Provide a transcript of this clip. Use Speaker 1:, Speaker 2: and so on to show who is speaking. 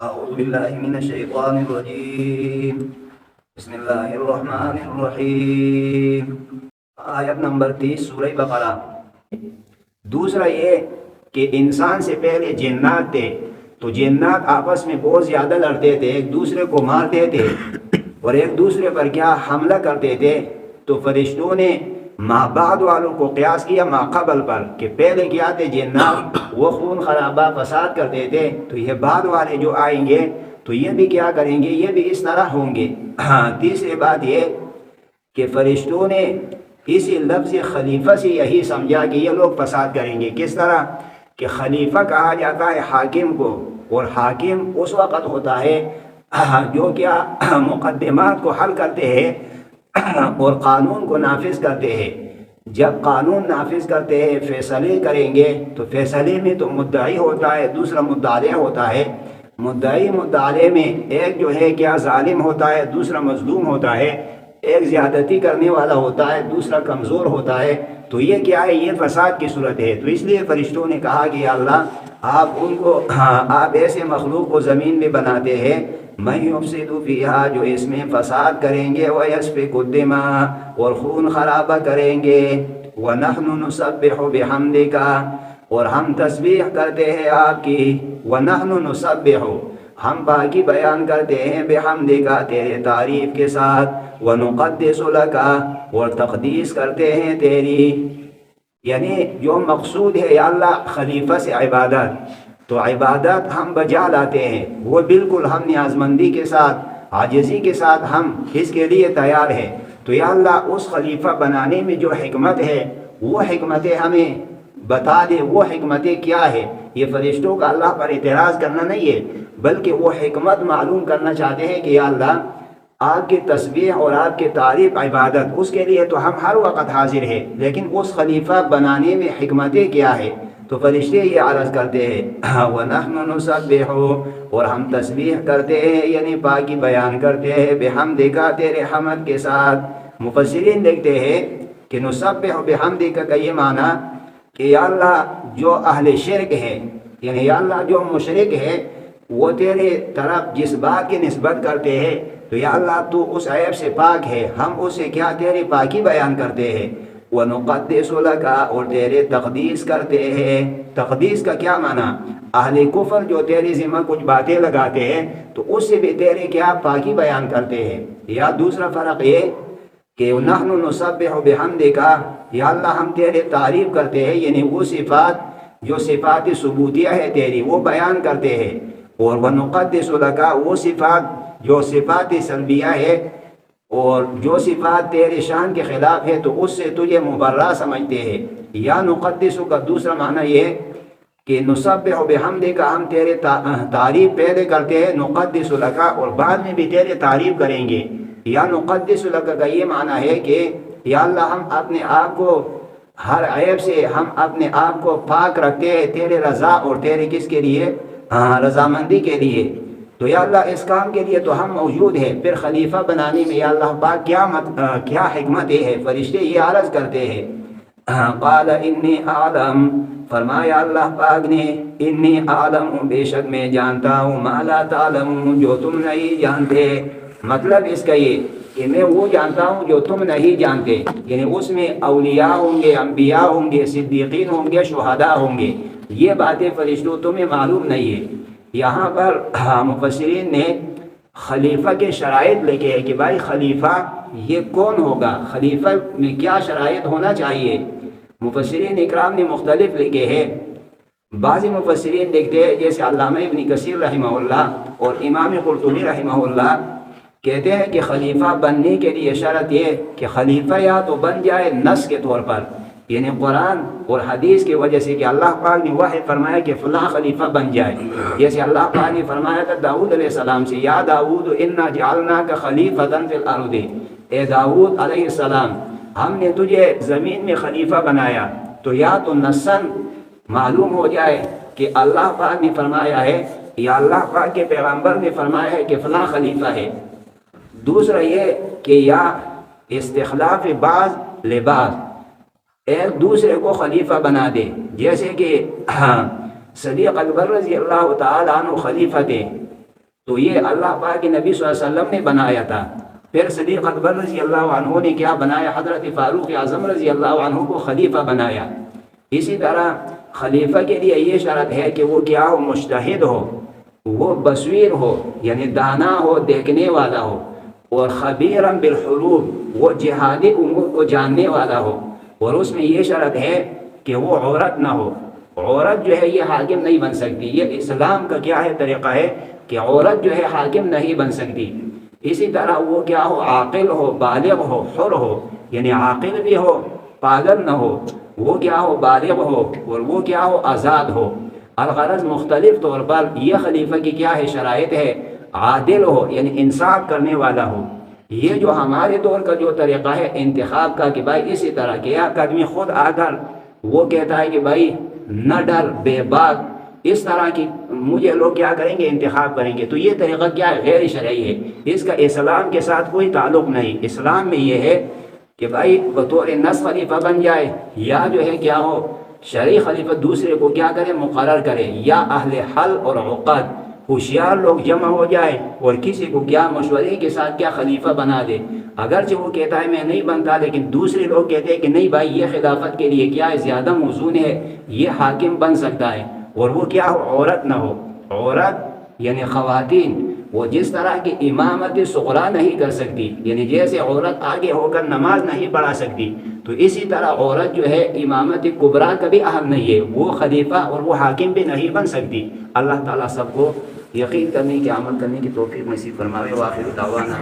Speaker 1: أعوذ بالله من الشيطان الرجيم بسم الله الرحمن الرحیم۔ آیت نمبر 30 سورہ بقرہ۔ دوسرا یہ کہ انسان سے پہلے جنات تھے، تو جنات آپس میں بہت زیادہ لڑتے تھے، ایک دوسرے کو مارتے تھے اور ایک دوسرے پر کیا حملہ کرتے تھے۔ تو فرشتوں نے ما بعد والوں کو قیاس کیا ما قبل پر، کہ پہلے کیا تھے جنات، وہ خون خرابہ فساد کرتے تھے، تو یہ بعد والے جو آئیں گے تو یہ بھی کیا کریں گے، یہ بھی اس طرح ہوں گے۔ تیسری بات یہ کہ فرشتوں نے اسی لفظ خلیفہ سے یہی سمجھا کہ یہ لوگ فساد کریں گے۔ کس طرح کہ خلیفہ کہا جاتا ہے حاکم کو، اور حاکم اس وقت ہوتا ہے جو کیا مقدمات کو حل کرتے ہیں اور قانون کو نافذ کرتے ہیں۔ جب قانون نافذ کرتے ہیں، فیصلے کریں گے، تو فیصلے میں تو مدعی ہوتا ہے، دوسرا مدعی ہوتا ہے۔ مدعی میں ایک جو ہے کیا ظالم ہوتا ہے، دوسرا مظلوم ہوتا ہے، ایک زیادتی کرنے والا ہوتا ہے، دوسرا کمزور ہوتا ہے۔ تو یہ کیا ہے، یہ فساد کی صورت ہے۔ تو اس لیے فرشتوں نے کہا کہ یا اللہ آپ ایسے مخلوق کو زمین میں بناتے ہیں مَن یفسد فیہا، جو اس میں فساد کریں گے، وَیَسْفِکُ الدِّمَاء، اور خون خرابہ کریں گے، وَنَحْنُ نُسَبِّحُ بِحَمْدِکَ، اور ہم تسبیح کرتے ہیں آپ کی، وَنَحْنُ نُسَبِّحُ، ہم پاکی بیان کرتے ہیں، بِحَمْدِکَ، تیرے تعریف کے ساتھ، وَنُقَدِّسُ لَکَ، اور تقدیس کرتے ہیں تیری۔ یعنی جو مقصود ہے یا اللہ خلیفہ سے عبادت، تو عبادت ہم بجا لاتے ہیں، وہ بالکل ہم نیازمندی کے ساتھ، عاجزی کے ساتھ ہم اس کے لیے تیار ہیں۔ تو یا اللہ اس خلیفہ بنانے میں جو حکمت ہے، وہ حکمتیں ہمیں بتا دے، وہ حکمتیں کیا ہے۔ یہ فرشتوں کا اللہ پر اعتراض کرنا نہیں ہے، بلکہ وہ حکمت معلوم کرنا چاہتے ہیں کہ یا اللہ آپ کی تسبیح اور آپ کی تعریف عبادت، اس کے لیے تو ہم ہر وقت حاضر ہیں، لیکن اس خلیفہ بنانے میں حکمتیں کیا ہے۔ تو فرشتے یہ عرض کرتے ہیں وَنَحْنُ نُسَبِّحُ، اور ہم تسبیح کرتے ہیں، یعنی پاکی بیان کرتے ہیں، بِحَمْدِکَ، تیرے حمد کے ساتھ۔ مفسرین لکھتے ہیں کہ نُسَبِّحُ بِحَمْدِکَ کا یہ معنی کہ یا اللہ جو اہل شرک ہے، یعنی یا اللہ جو مشرک ہے، وہ تیرے طرف جس بات کی نسبت کرتے ہیں، تو یا اللہ تو اس عیب سے پاک ہے، ہم اسے کیا تیری پاکی بیان کرتے ہیں، وَنُقَدِّسُ لَكَ، اور تیرے تقدیس کرتے ہیں۔ تقدیس کا کیا معنی، اہل کفر جو تیرے ذمہ کچھ باتیں لگاتے ہیں تو اس سے بھی تیرے کیا پاکی بیان کرتے ہیں۔ یا دوسرا فرق یہ کہ نَحْنُ نُسَبِّحُ بِحَمْدِكَ، یا اللہ ہم تیرے تعریف کرتے ہیں، یعنی وہ صفات جو صفات ثبوتیہ ہے تیری، وہ بیان کرتے ہیں، اور وَنُقَدِّسُ لَكَ، وہ صفات جو صفات سلبیہ ہے اور جو صفات تیرے شان کے خلاف ہے تو اس سے تجھے مبرہ سمجھتے ہیں۔ یا نقدس کا دوسرا معنی یہ کہ نسبح بحمدک، ہم تیرے تعریف پہلے کرتے ہیں، نقدس لک، اور بعد میں بھی تیرے تعریف کریں گے۔ یا نقدس لک کا یہ معنی ہے کہ یا اللہ ہم اپنے آپ کو ہر عیب سے، ہم اپنے آپ کو پاک رکھتے ہیں تیرے رضا اور تیرے کس کے لیے، رضامندی کے لیے۔ تو یا اللہ اس کام کے لیے تو ہم موجود ہیں، پھر خلیفہ بنانے میں یا اللہ پاک کیا حکمت ہے۔ فرشتے یہ عرض کرتے ہیں قال انی اعلم، فرمایا اللہ پاک نے انی اعلم، بے شک میں جانتا ہوں، ما لا تعلمون، جو تم نہیں جانتے۔ مطلب اس کا یہ کہ میں وہ جانتا ہوں جو تم نہیں جانتے، یعنی اس میں اولیاء ہوں گے، انبیاء ہوں گے، صدیقین ہوں گے، شہداء ہوں گے، یہ باتیں فرشتوں تمہیں معلوم نہیں ہے۔ یہاں پر مفسرین نے خلیفہ کے شرائط لکھے ہیں کہ بھائی خلیفہ یہ کون ہوگا، خلیفہ میں کیا شرائط ہونا چاہیے۔ مفسرین اکرام نے مختلف لکھے ہیں۔ بعضی مفسرین لکھتے ہیں جیسے علامہ ابن کثیر رحمہ اللہ اور امام قرطبی رحمہ اللہ، کہتے ہیں کہ خلیفہ بننے کے لیے شرط یہ کہ خلیفہ یا تو بن جائے نص کے طور پر، یعنی قرآن اور حدیث کی وجہ سے کہ اللہ پاک نے وحی فرمایا کہ فلاں خلیفہ بن جائے، جیسے اللہ پاک نے فرمایا تھا داؤد علیہ السلام سے، یا داؤد انا جعلناک خلیفۃ فی الارض، اے داؤد علیہ السلام ہم نے تجھے زمین میں خلیفہ بنایا۔ تو یا تو نصاً معلوم ہو جائے کہ اللہ پاک نے فرمایا ہے یا اللہ پاک کے پیغمبر نے فرمایا ہے کہ فلاں خلیفہ ہے۔ دوسرا یہ کہ یا استخلاف بعض لبعض، ایک دوسرے کو خلیفہ بنا دے، جیسے کہ صدیق اکبر رضی اللہ تعالیٰ عنہ خلیفہ تھے، تو یہ اللہ پاک کے نبی صلی اللہ علیہ وسلم نے بنایا تھا. پھر صدیق اکبر رضی اللہ عنہ نے کیا بنایا؟ حضرت فاروق اعظم رضی اللہ عنہ کو خلیفہ بنایا. اسی طرح خلیفہ کے لیے یہ شرط ہے کہ وہ کیا ہو؟ مجتہد ہو، وہ بصیر ہو یعنی دانا ہو، دیکھنے والا ہو، اور خبیرم بالحروب، وہ جہادی امور کو جاننے والا ہو. اور اس میں یہ شرط ہے کہ وہ عورت نہ ہو. عورت جو ہے یہ حاکم نہیں بن سکتی. یہ اسلام کا کیا ہے؟ طریقہ ہے کہ عورت جو ہے حاکم نہیں بن سکتی. اسی طرح وہ کیا ہو؟ عاقل ہو، بالغ ہو، حر ہو، یعنی عاقل بھی ہو، پاگل نہ ہو، وہ کیا ہو؟ بالغ ہو، اور وہ کیا ہو؟ آزاد ہو. الغرض مختلف طور پر یہ خلیفہ کی کیا ہے؟ شرائط ہے. عادل ہو یعنی انصاف کرنے والا ہو. یہ جو ہمارے دور کا جو طریقہ ہے انتخاب کا کہ بھائی اسی طرح کے ایک آدمی خود آ کر وہ کہتا ہے کہ بھائی نہ ڈر بے باک، اس طرح کی مجھے لوگ کیا کریں گے؟ انتخاب کریں گے. تو یہ طریقہ کیا ہے؟ غیر شرعی ہے. اس کا اسلام کے ساتھ کوئی تعلق نہیں. اسلام میں یہ ہے کہ بھائی بطور نص خلیفہ بن جائے، یا جو ہے کیا ہو؟ شرعی خلیفہ دوسرے کو کیا کرے؟ مقرر کرے. یا اہل حل اور عقد ہوشیار لوگ جمع ہو جائے اور کسی کو کیا مشورے کے ساتھ کیا خلیفہ بنا دے. اگرچہ وہ کہتا ہے میں نہیں بنتا، لیکن دوسرے لوگ کہتے ہیں کہ نہیں بھائی یہ خلافت کے لیے کیا ہے؟ زیادہ موزون ہے، یہ حاکم بن سکتا ہے. اور وہ کیا ہو؟ عورت نہ ہو. عورت یعنی خواتین وہ جس طرح کی امامت صغرا نہیں کر سکتی، یعنی جیسے عورت آگے ہو کر نماز نہیں پڑھا سکتی، تو اسی طرح عورت جو ہے امامت کبریٰ کا بھی اہل نہیں ہے. وہ خلیفہ اور وہ حاکم بھی نہیں بن سکتی. اللہ تعالیٰ سب کو یقین کرنے کے، عمل کرنے کی توفیق نصیب فرماوے. وآخر دعوانا